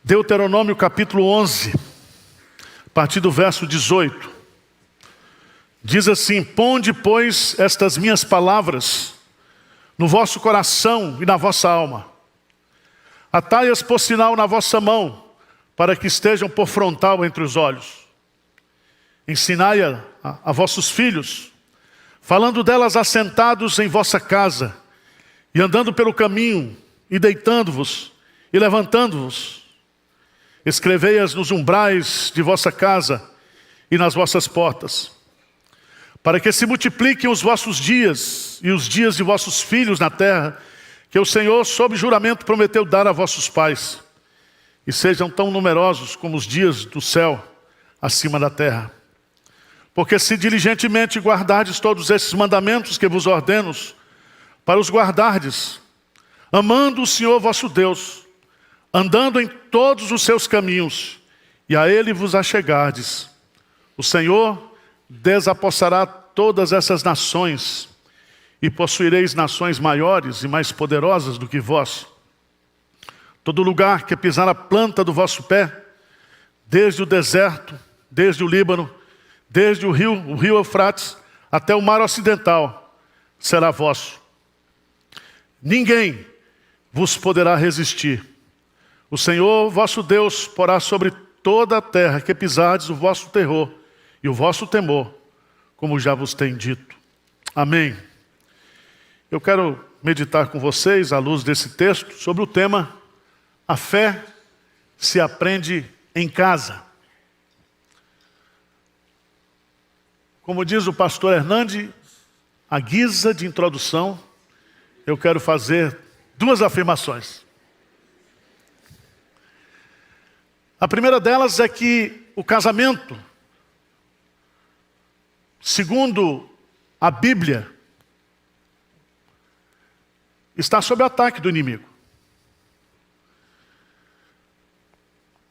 Deuteronômio capítulo 11, a partir do verso 18. Diz assim: ponde, pois, estas minhas palavras no vosso coração e na vossa alma. Atai-as por sinal na vossa mão, para que estejam por frontal entre os olhos. Ensinai-a a vossos filhos, falando delas assentados em vossa casa, e andando pelo caminho, e deitando-vos, e levantando-vos. Escrevei-as nos umbrais de vossa casa e nas vossas portas, para que se multipliquem os vossos dias e os dias de vossos filhos na terra, que o Senhor, sob juramento, prometeu dar a vossos pais, e sejam tão numerosos como os dias do céu acima da terra. Porque se diligentemente guardardes todos esses mandamentos que vos ordeno, para os guardardes, amando o Senhor vosso Deus, andando em todos os seus caminhos, e a Ele vos achegardes, o Senhor desapossará todas essas nações, e possuireis nações maiores e mais poderosas do que vós. Todo lugar que pisar a planta do vosso pé, desde o deserto, desde o Líbano, desde o rio Eufrates, até o mar ocidental, será vosso. Ninguém vos poderá resistir. O Senhor vosso Deus porá sobre toda a terra que pisardes o vosso terror e o vosso temor, como já vos tenho dito. Amém. Eu quero meditar com vocês, à luz desse texto, sobre o tema: a fé se aprende em casa. Como diz o pastor Hernandes, à guisa de introdução, eu quero fazer duas afirmações. A primeira delas é que o casamento, segundo a Bíblia, está sob ataque do inimigo.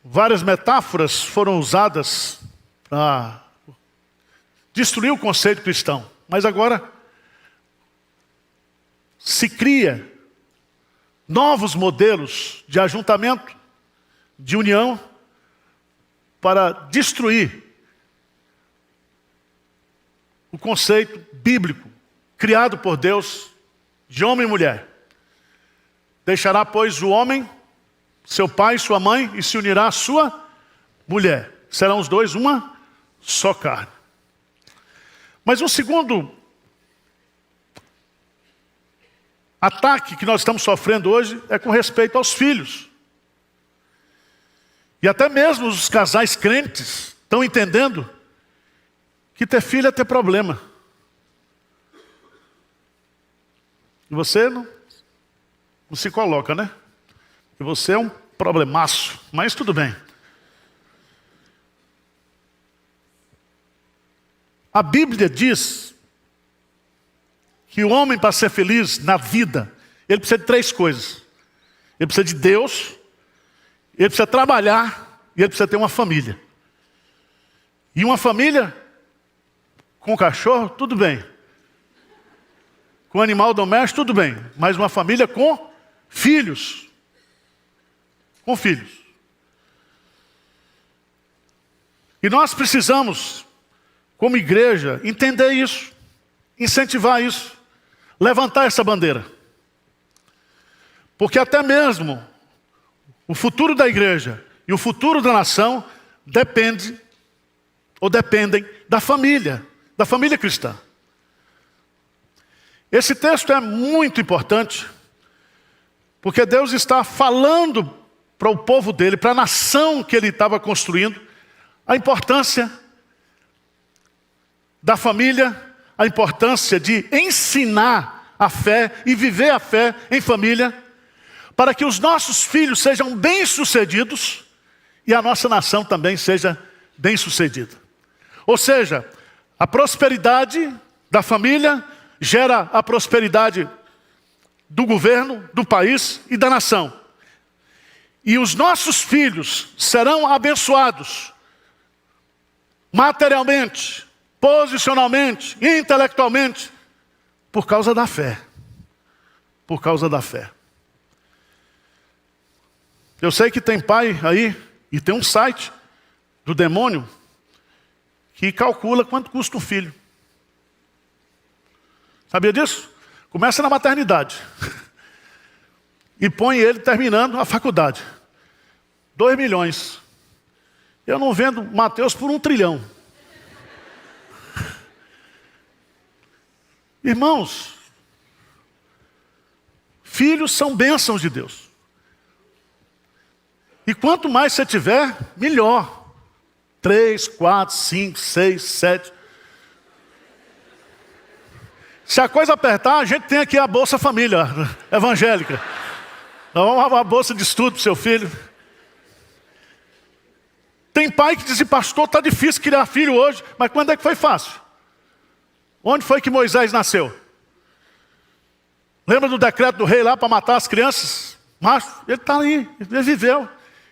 Várias metáforas foram usadas para destruir o conceito cristão, mas agora se cria novos modelos de ajuntamento, de união, para destruir o conceito bíblico criado por Deus de homem e mulher. Deixará, pois, o homem, seu pai e sua mãe, e se unirá à sua mulher. Serão os dois uma só carne. Mas um segundo ataque que nós estamos sofrendo hoje é com respeito aos filhos. E até mesmo os casais crentes estão entendendo que ter filho é ter problema. E você não se coloca, né? E você é um problemaço, mas tudo bem. A Bíblia diz que o homem, para ser feliz na vida, ele precisa de três coisas. Ele precisa de Deus, ele precisa trabalhar e ele precisa ter uma família. E uma família com cachorro, tudo bem. Com animal doméstico, tudo bem. Mas uma família com filhos. Com filhos. E nós precisamos, como igreja, entender isso, incentivar isso, levantar essa bandeira. Porque até mesmo o futuro da igreja e o futuro da nação dependem da família cristã. Esse texto é muito importante, porque Deus está falando para o povo dele, para a nação que ele estava construindo, a importância da família, a importância de ensinar a fé e viver a fé em família, para que os nossos filhos sejam bem-sucedidos e a nossa nação também seja bem-sucedida. Ou seja, a prosperidade da família gera a prosperidade do governo, do país e da nação. E os nossos filhos serão abençoados materialmente, posicionalmente, intelectualmente, por causa da fé. Por causa da fé. Eu sei que tem pai aí, e tem um site do demônio, que calcula quanto custa um filho. Sabia disso? Começa na maternidade. E põe ele terminando a faculdade. 2 milhões. Eu não vendo Mateus por 1 trilhão. Irmãos, filhos são bênçãos de Deus. E quanto mais você tiver, melhor. 3, 4, 5, 6, 7. Se a coisa apertar, a gente tem aqui a Bolsa Família evangélica. Nós vamos uma bolsa de estudo para o seu filho. Tem pai que diz, pastor, está difícil criar filho hoje. Mas quando é que foi fácil? Onde foi que Moisés nasceu? Lembra do decreto do rei lá para matar as crianças? Macho, ele está aí, ele viveu.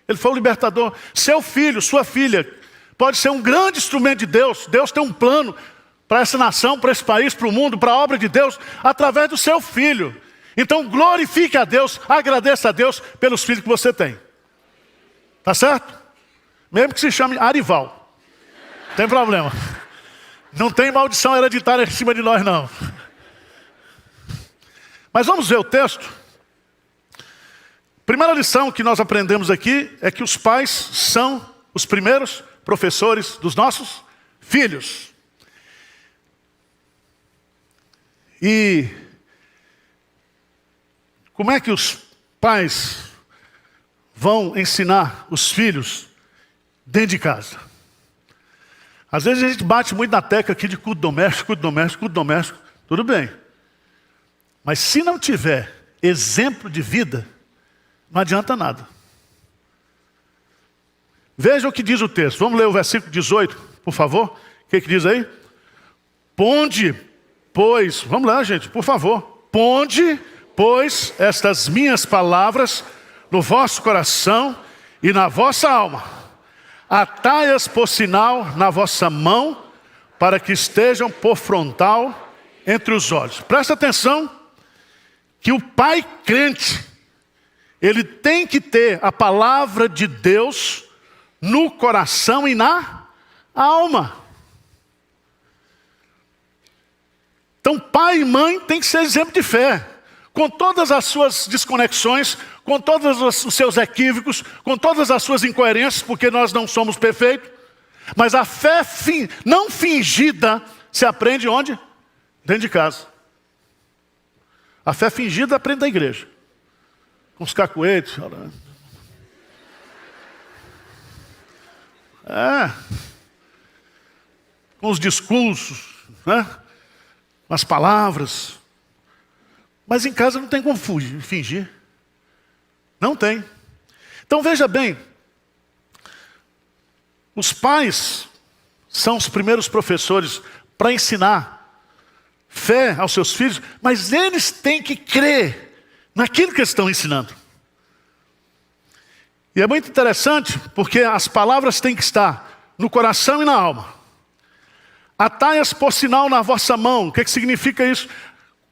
Ele foi o libertador. Seu filho, sua filha, pode ser um grande instrumento de Deus. Deus tem um plano para essa nação, para esse país, para o mundo, para a obra de Deus, através do seu filho. Então glorifique a Deus, agradeça a Deus pelos filhos que você tem. Tá certo? Mesmo que se chame Arival. Não tem problema. Não tem maldição hereditária em cima de nós, não. Mas vamos ver o texto. Primeira lição que nós aprendemos aqui é que os pais são os primeiros professores dos nossos filhos. E como é que os pais vão ensinar os filhos dentro de casa? Às vezes a gente bate muito na tecla aqui de culto doméstico, culto doméstico, culto doméstico. Tudo bem. Mas se não tiver exemplo de vida, não adianta nada. Veja o que diz o texto. Vamos ler o versículo 18, por favor. O que diz aí? Ponde, pois... Vamos lá, gente, por favor. Ponde, pois, estas minhas palavras no vosso coração e na vossa alma. Atai-as por sinal na vossa mão, para que estejam por frontal entre os olhos. Presta atenção que o pai crente, ele tem que ter a palavra de Deus no coração e na alma. Então pai e mãe tem que ser exemplo de fé. Com todas as suas desconexões, com todos os seus equívocos, com todas as suas incoerências, porque nós não somos perfeitos. Mas a fé não fingida se aprende onde? Dentro de casa. A fé fingida aprende na igreja. Com os cacuetes. Com os discursos, né? Com as palavras. Mas em casa não tem como fingir. Não tem. Então veja bem. Os pais são os primeiros professores para ensinar fé aos seus filhos, mas eles têm que crer naquilo que eles estão ensinando. E é muito interessante, porque as palavras têm que estar no coração e na alma. Atai-as por sinal na vossa mão. O que significa isso?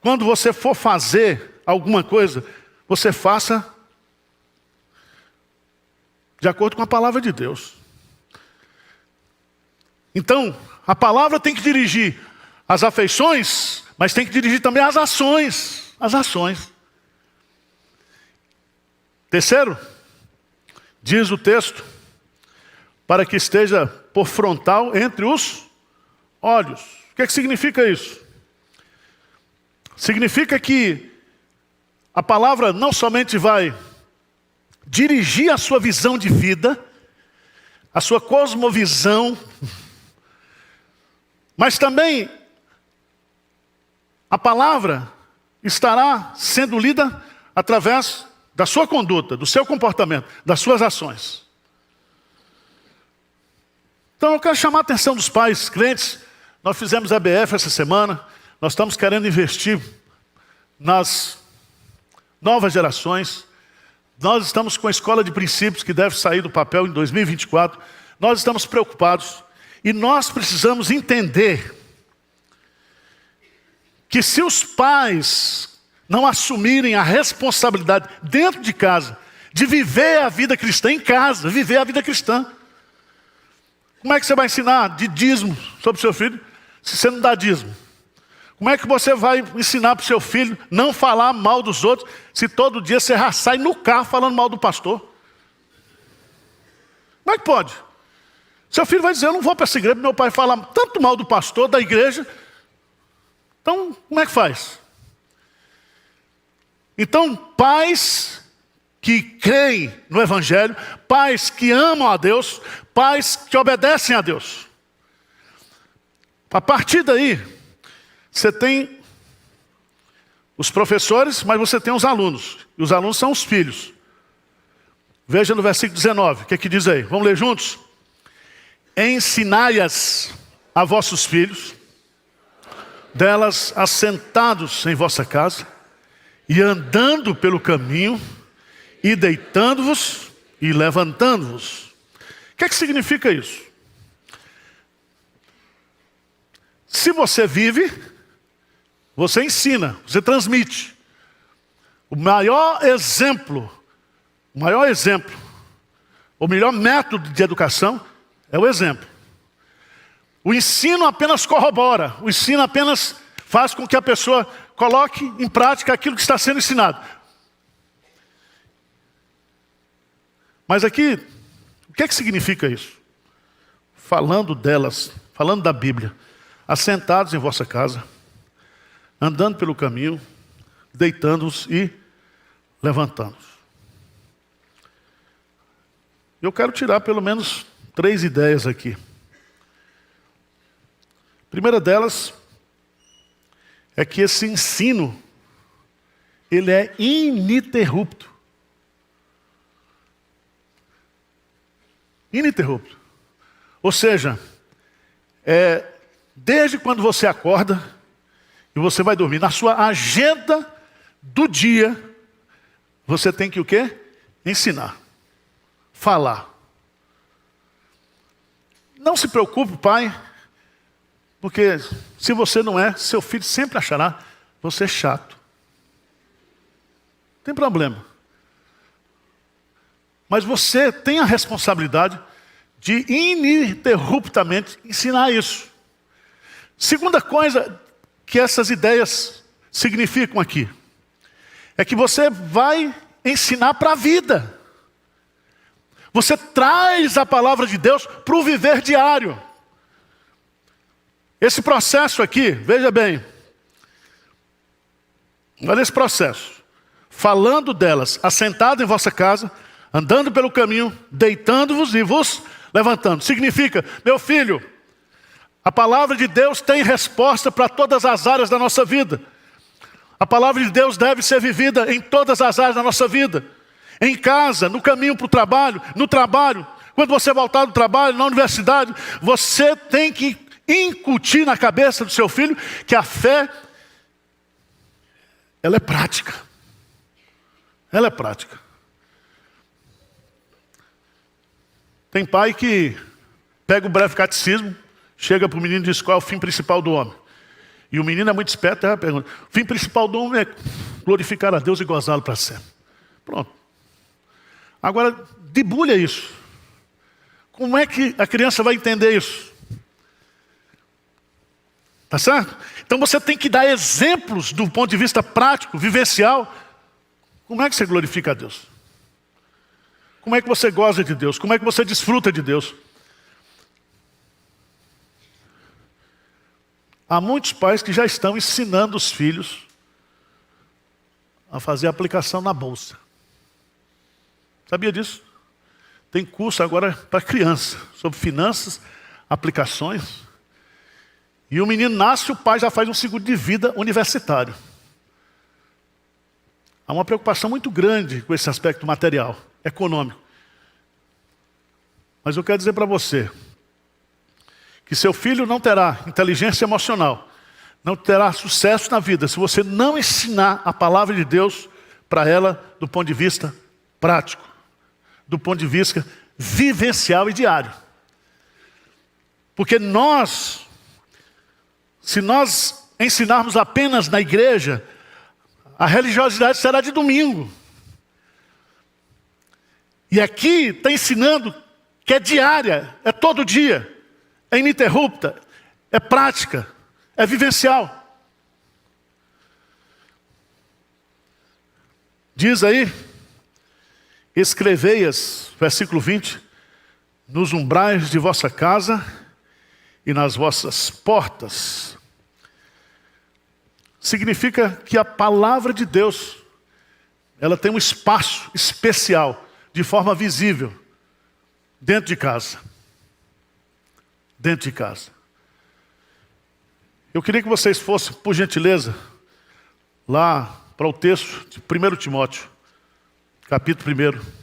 Quando você for fazer alguma coisa, você faça de acordo com a palavra de Deus. Então, a palavra tem que dirigir as afeições, mas tem que dirigir também as ações. As ações. Terceiro, diz o texto, para que esteja por frontal entre os olhos. O que significa isso? Significa que a palavra não somente vai dirigir a sua visão de vida, a sua cosmovisão, mas também a palavra estará sendo lida através da sua conduta, do seu comportamento, das suas ações. Então eu quero chamar a atenção dos pais crentes. Nós fizemos a EBF essa semana. Nós estamos querendo investir nas novas gerações. Nós estamos com a escola de princípios que deve sair do papel em 2024. Nós estamos preocupados. E nós precisamos entender que se os pais não assumirem a responsabilidade dentro de casa de viver a vida cristã em casa, viver a vida cristã. Como é que você vai ensinar de dízimo sobre o seu filho se você não dá dízimo? Como é que você vai ensinar para o seu filho não falar mal dos outros se todo dia você já sai no carro falando mal do pastor? Como é que pode? Seu filho vai dizer, eu não vou para essa igreja, meu pai fala tanto mal do pastor, da igreja. Então, como é que faz? Então, pais que creem no Evangelho, pais que amam a Deus, pais que obedecem a Deus. A partir daí, você tem os professores, mas você tem os alunos. E os alunos são os filhos. Veja no versículo 19, o que é que diz aí? Vamos ler juntos? Ensinai-as a vossos filhos, delas assentados em vossa casa, e andando pelo caminho, e deitando-vos e levantando-vos. O que é que significa isso? Se você vive, você ensina, você transmite. O maior exemplo, o melhor método de educação é o exemplo. O ensino apenas corrobora, o ensino apenas faz com que a pessoa coloque em prática aquilo que está sendo ensinado. Mas aqui, o que é que significa isso? Falando delas, falando da Bíblia, assentados em vossa casa, andando pelo caminho, deitando-os e levantando-os. Eu quero tirar pelo menos 3 ideias aqui. A primeira delas é que esse ensino, ele é ininterrupto. Ininterrupto. Ou seja, desde quando você acorda e você vai dormir, na sua agenda do dia, você tem que o quê? Ensinar. Falar. Não se preocupe, pai, porque se você não é, seu filho sempre achará você chato. Não tem problema. Mas você tem a responsabilidade de ininterruptamente ensinar isso. Segunda coisa que essas ideias significam aqui, é que você vai ensinar para a vida. Você traz a palavra de Deus para o viver diário. Esse processo aqui, veja bem, olha esse processo. Falando delas, assentado em vossa casa, andando pelo caminho, deitando-vos e vos levantando. Significa, meu filho, a palavra de Deus tem resposta para todas as áreas da nossa vida. A palavra de Deus deve ser vivida em todas as áreas da nossa vida. Em casa, no caminho para o trabalho, no trabalho. Quando você voltar do trabalho, na universidade, você tem que incutir na cabeça do seu filho que a fé, ela é prática. Ela é prática. Tem pai que pega o breve catecismo, chega para o menino e diz qual é o fim principal do homem. E o menino é muito esperto, ela pergunta, o fim principal do homem é glorificar a Deus e gozá-lo para sempre. Pronto. Agora, debulha isso. Como é que a criança vai entender isso? Tá certo? Então você tem que dar exemplos do ponto de vista prático, vivencial. Como é que você glorifica a Deus? Como é que você goza de Deus? Como é que você desfruta de Deus? Há muitos pais que já estão ensinando os filhos a fazer aplicação na bolsa. Sabia disso? Tem curso agora para criança, sobre finanças, aplicações. E o menino nasce, o pai já faz um seguro de vida universitário. Há uma preocupação muito grande com esse aspecto material, econômico. Mas eu quero dizer para você, que seu filho não terá inteligência emocional, não terá sucesso na vida, se você não ensinar a palavra de Deus para ela do ponto de vista prático, do ponto de vista vivencial e diário. Porque se nós ensinarmos apenas na igreja, a religiosidade será de domingo. E aqui está ensinando que é diária, é todo dia, é ininterrupta, é prática, é vivencial. Diz aí, escrevei-as, versículo 20, nos umbrais de vossa casa e nas vossas portas. Significa que a palavra de Deus, ela tem um espaço especial, de forma visível, dentro de casa. Dentro de casa. Eu queria que vocês fossem, por gentileza, lá para o texto de 1 Timóteo, capítulo 1.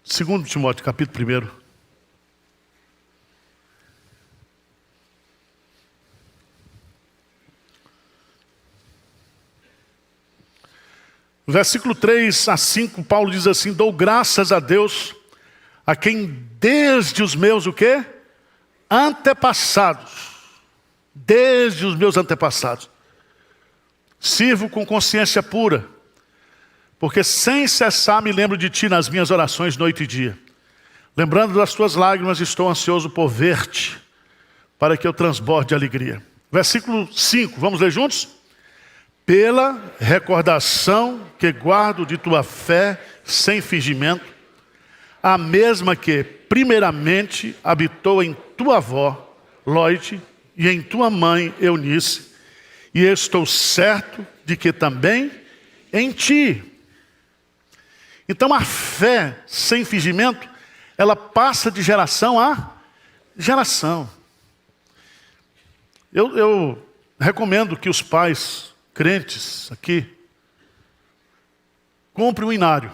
2 Timóteo, capítulo 1. Versículo 3 a 5, Paulo diz assim: dou graças a Deus, a quem desde os meus o quê? Antepassados. Desde os meus antepassados. Sirvo com consciência pura, porque sem cessar me lembro de ti nas minhas orações noite e dia. Lembrando das tuas lágrimas, estou ansioso por ver-te, para que eu transborde de alegria. Versículo 5, vamos ler juntos? Pela recordação que guardo de tua fé sem fingimento, a mesma que primeiramente habitou em tua avó, Loide, e em tua mãe, Eunice, e estou certo de que também em ti. Então a fé sem fingimento, ela passa de geração a geração. Eu recomendo que os pais crentes aqui comprem um inário.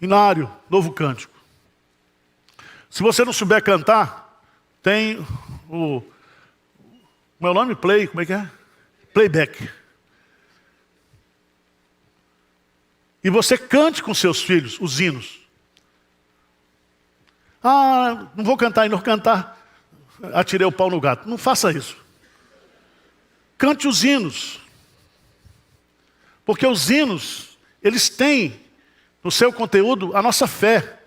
Inário, novo cântico. Se você não souber cantar, tem o... Como é o nome? Como é que é? Playback. E você cante com seus filhos os hinos. Ah, não vou cantar e não cantar. Atirei o pau no gato. Não faça isso. Cante os hinos. Porque os hinos, eles têm no seu conteúdo a nossa fé,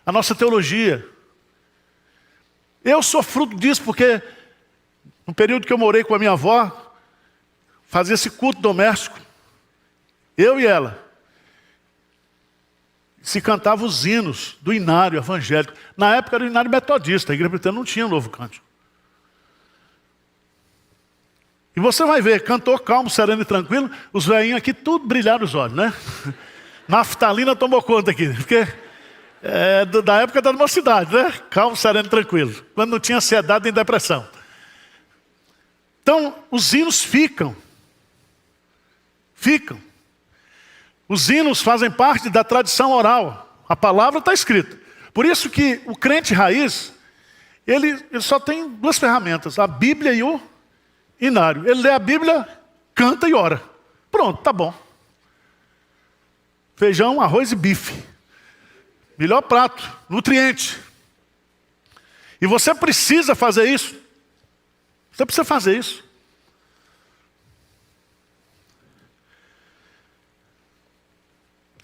a nossa teologia. Eu sou fruto disso porque no período que eu morei com a minha avó, fazia esse culto doméstico. Eu e ela. Se cantava os hinos do inário evangélico. Na época era o inário metodista, a igreja presbiteriana não tinha um novo cântico. E você vai ver, cantor calmo, sereno e tranquilo, os velhinhos aqui tudo brilharam os olhos, né? Naftalina tomou conta aqui, porque é da época da mocidade, né? Calmo, sereno e tranquilo. Quando não tinha ansiedade nem depressão. Então, os hinos ficam. Ficam. Os hinos fazem parte da tradição oral. A palavra está escrita. Por isso que o crente raiz, ele só tem duas ferramentas, a Bíblia e o inário. Ele lê a Bíblia, canta e ora. Pronto, tá bom. Feijão, arroz e bife. Melhor prato, nutriente. E você precisa fazer isso. Você precisa fazer isso.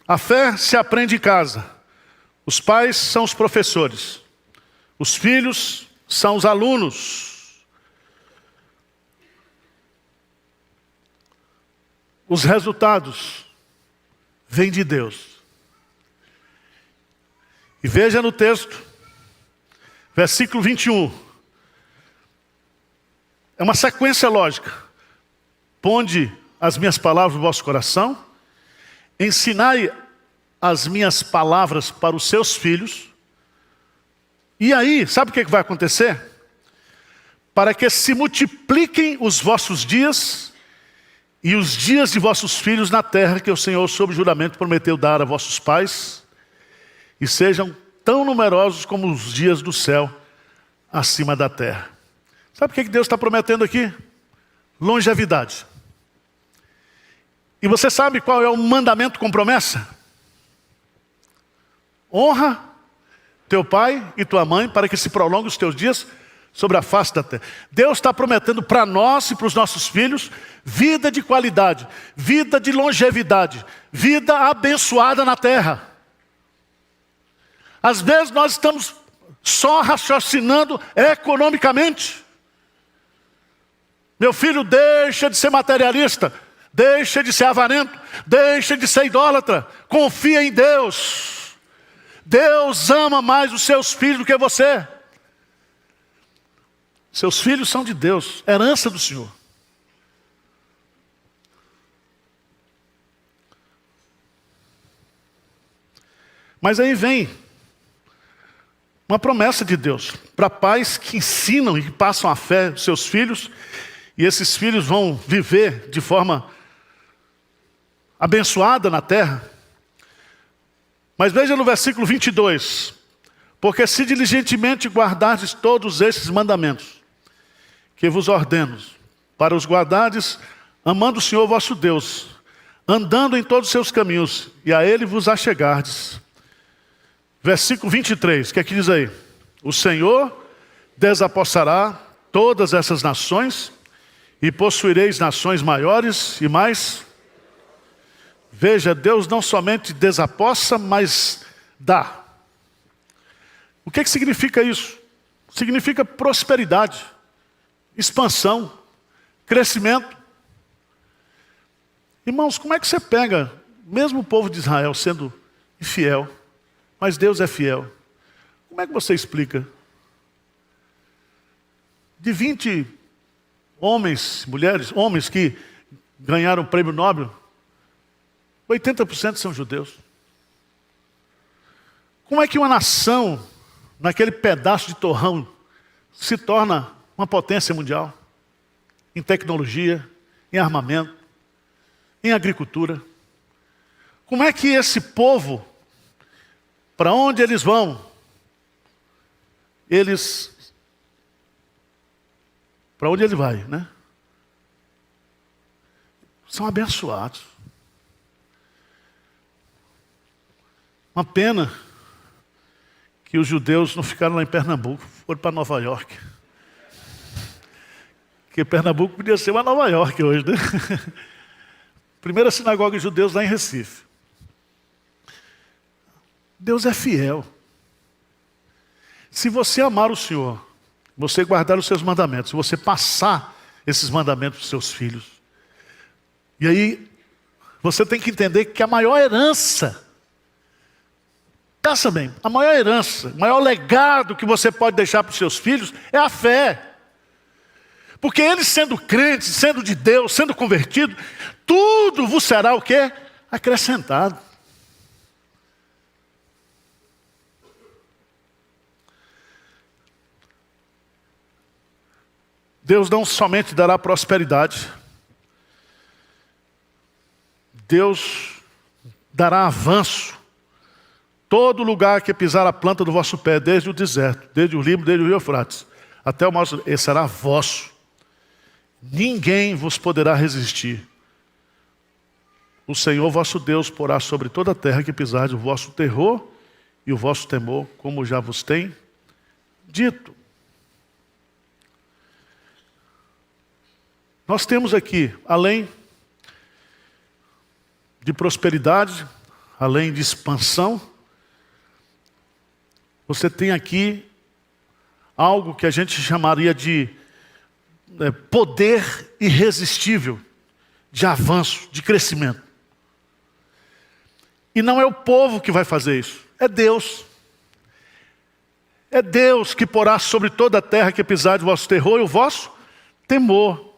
A fé se aprende em casa. Os pais são os professores. Os filhos são os alunos. Os resultados vêm de Deus. E veja no texto, versículo 21. É uma sequência lógica. Ponde as minhas palavras no vosso coração, ensinai as minhas palavras para os seus filhos. E aí, sabe o que vai acontecer? Para que se multipliquem os vossos dias e os dias de vossos filhos na terra que o Senhor, sob juramento, prometeu dar a vossos pais, e sejam tão numerosos como os dias do céu acima da terra. Sabe o que Deus está prometendo aqui? Longevidade. E você sabe qual é o mandamento com promessa? Honra teu pai e tua mãe para que se prolongue os teus dias sobre a face da terra. Deus está prometendo para nós e para os nossos filhos vida de qualidade, vida de longevidade, vida abençoada na terra. Às vezes nós estamos só raciocinando economicamente. Meu filho, deixa de ser materialista, deixa de ser avarento, deixa de ser idólatra, confia em Deus. Deus ama mais os seus filhos do que você. Seus filhos são de Deus, herança do Senhor. Mas aí vem uma promessa de Deus para pais que ensinam e que passam a fé dos seus filhos, e esses filhos vão viver de forma abençoada na terra. Mas veja no versículo 22, porque se diligentemente guardardes todos esses mandamentos, que vos ordeno, para os guardardes, amando o Senhor vosso Deus, andando em todos os seus caminhos, e a Ele vos achegardes. Versículo 23, o que é que diz aí? O Senhor desapossará todas essas nações, e possuireis nações maiores e mais. Veja, Deus não somente desapossa, mas dá. O que significa isso? Significa prosperidade, expansão, crescimento. Irmãos, como é que você pega, mesmo o povo de Israel sendo infiel, mas Deus é fiel, como é que você explica? De 20 homens, mulheres, homens que ganharam o prêmio Nobel, 80% são judeus. Como é que uma nação, naquele pedaço de torrão, se torna uma potência mundial? Em tecnologia, em armamento, em agricultura. Como é que esse povo, para onde eles vão, para onde ele vai, né? São abençoados. Uma pena que os judeus não ficaram lá em Pernambuco, foram para Nova York. Porque Pernambuco podia ser uma Nova York hoje, né? Primeira sinagoga de judeus lá em Recife. Deus é fiel. Se você amar o Senhor, você guardar os seus mandamentos, se você passar esses mandamentos para os seus filhos, e aí você tem que entender que a maior herança, pensa bem, a maior herança, o maior legado que você pode deixar para os seus filhos é a fé. Porque eles sendo crentes, sendo de Deus, sendo convertidos, tudo vos será o quê? Acrescentado. Deus não somente dará prosperidade, Deus dará avanço. Todo lugar que pisar a planta do vosso pé, desde o deserto, desde o Líbano, desde o rio Eufrates, até o mar, esse será vosso. Ninguém vos poderá resistir. O Senhor vosso Deus porá sobre toda a terra que pisardes o vosso terror e o vosso temor, como já vos tem dito. Nós temos aqui, além de prosperidade, além de expansão, você tem aqui algo que a gente chamaria de poder irresistível, de avanço, de crescimento. E não é o povo que vai fazer isso, é Deus. É Deus que porá sobre toda a terra que pisar o vosso terror e o vosso temor.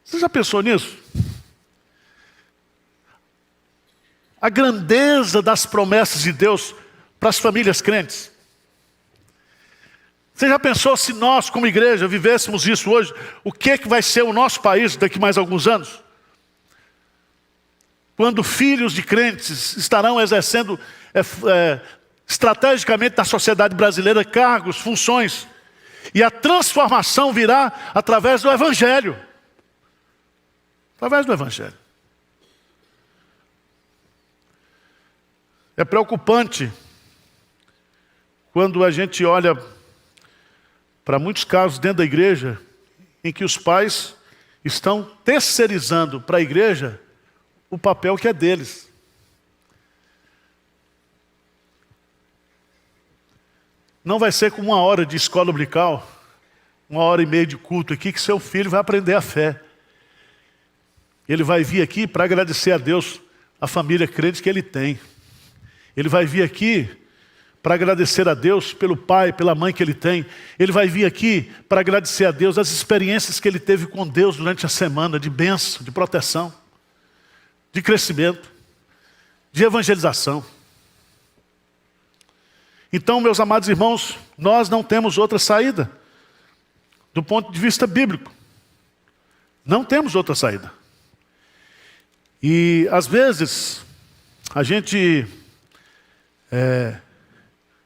Você já pensou nisso? A grandeza das promessas de Deus para as famílias crentes. Você já pensou se nós, como igreja, vivêssemos isso hoje? O que vai ser o nosso país daqui mais alguns anos? Quando filhos de crentes estarão exercendo estrategicamente na sociedade brasileira cargos, funções, e a transformação virá através do Evangelho. Através do Evangelho. É preocupante quando a gente olha para muitos casos dentro da igreja, em que os pais estão terceirizando para a igreja o papel que é deles. Não vai ser como 1 hora de escola dominical, 1h30 de culto aqui, que seu filho vai aprender a fé. Ele vai vir aqui para agradecer a Deus a família crente que ele tem. Ele vai vir aqui para agradecer a Deus pelo pai, pela mãe que ele tem. Ele vai vir aqui para agradecer a Deus as experiências que ele teve com Deus durante a semana, de bênção, de proteção, de crescimento, de evangelização. Então, meus amados irmãos, nós não temos outra saída, do ponto de vista bíblico. Não temos outra saída. E, às vezes, a gente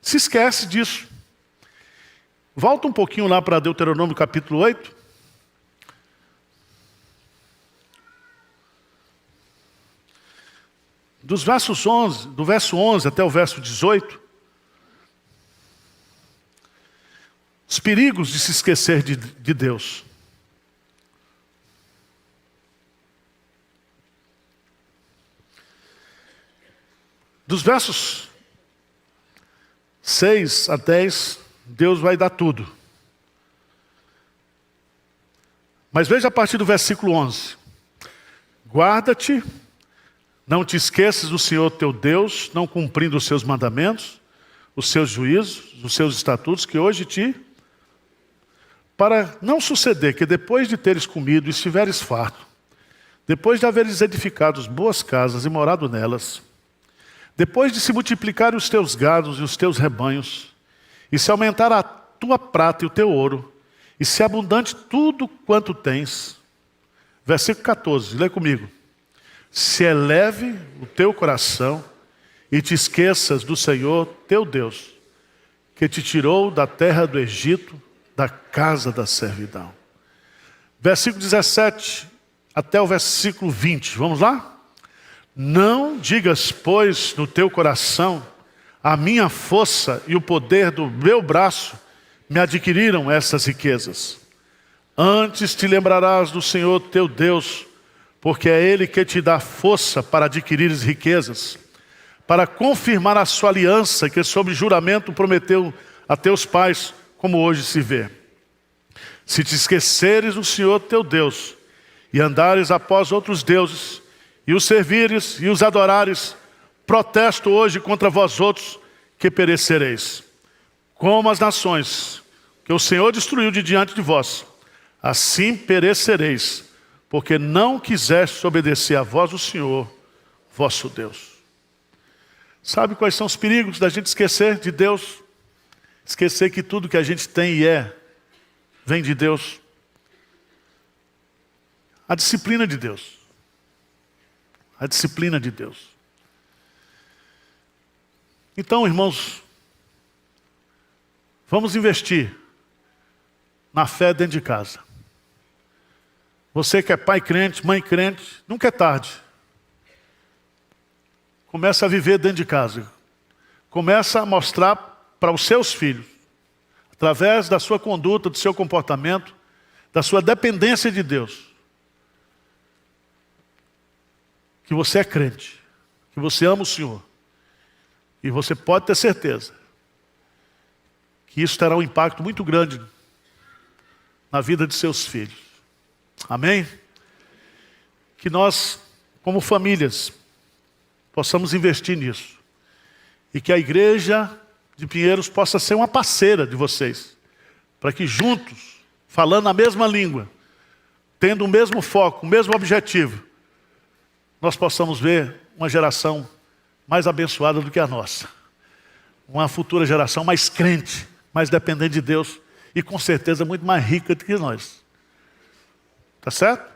se esquece disso. Volta um pouquinho lá para Deuteronômio capítulo 8. Do verso 11 até o verso 18. Os perigos de se esquecer de Deus. Dos versos 6 a 10, Deus vai dar tudo. Mas veja a partir do versículo 11. Guarda-te, não te esqueças do Senhor teu Deus, não cumprindo os seus mandamentos, os seus juízos, os seus estatutos, que hoje para não suceder que depois de teres comido e estiveres farto, depois de haveres edificado boas casas e morado nelas, depois de se multiplicarem os teus gados e os teus rebanhos, e se aumentar a tua prata e o teu ouro, e se abundante tudo quanto tens. Versículo 14, lê comigo. Se eleve o teu coração e te esqueças do Senhor teu Deus, que te tirou da terra do Egito, da casa da servidão. Versículo 17 até o versículo 20, vamos lá? Não digas, pois, no teu coração, a minha força e o poder do meu braço me adquiriram essas riquezas. Antes te lembrarás do Senhor teu Deus, porque é Ele que te dá força para adquirires riquezas, para confirmar a sua aliança que sob juramento prometeu a teus pais, como hoje se vê. Se te esqueceres do Senhor teu Deus, e andares após outros deuses, e os servires e os adorares, protesto hoje contra vós outros, que perecereis. Como as nações que o Senhor destruiu de diante de vós, assim perecereis, porque não quisestes obedecer à voz do Senhor, vosso Deus. Sabe quais são os perigos da gente esquecer de Deus? Esquecer que tudo que a gente tem e vem de Deus. A disciplina de Deus. A disciplina de Deus. Então, irmãos, vamos investir na fé dentro de casa. Você que é pai crente, mãe crente, nunca é tarde. Começa a viver dentro de casa. Começa a mostrar para os seus filhos, através da sua conduta, do seu comportamento, da sua dependência de Deus, que você é crente, que você ama o Senhor. E você pode ter certeza que isso terá um impacto muito grande na vida de seus filhos. Amém? Que nós, como famílias, possamos investir nisso. E que a igreja de Pinheiros possa ser uma parceira de vocês, para que juntos, falando a mesma língua, tendo o mesmo foco, o mesmo objetivo, nós possamos ver uma geração mais abençoada do que a nossa. Uma futura geração mais crente, mais dependente de Deus e com certeza muito mais rica do que nós. Tá certo?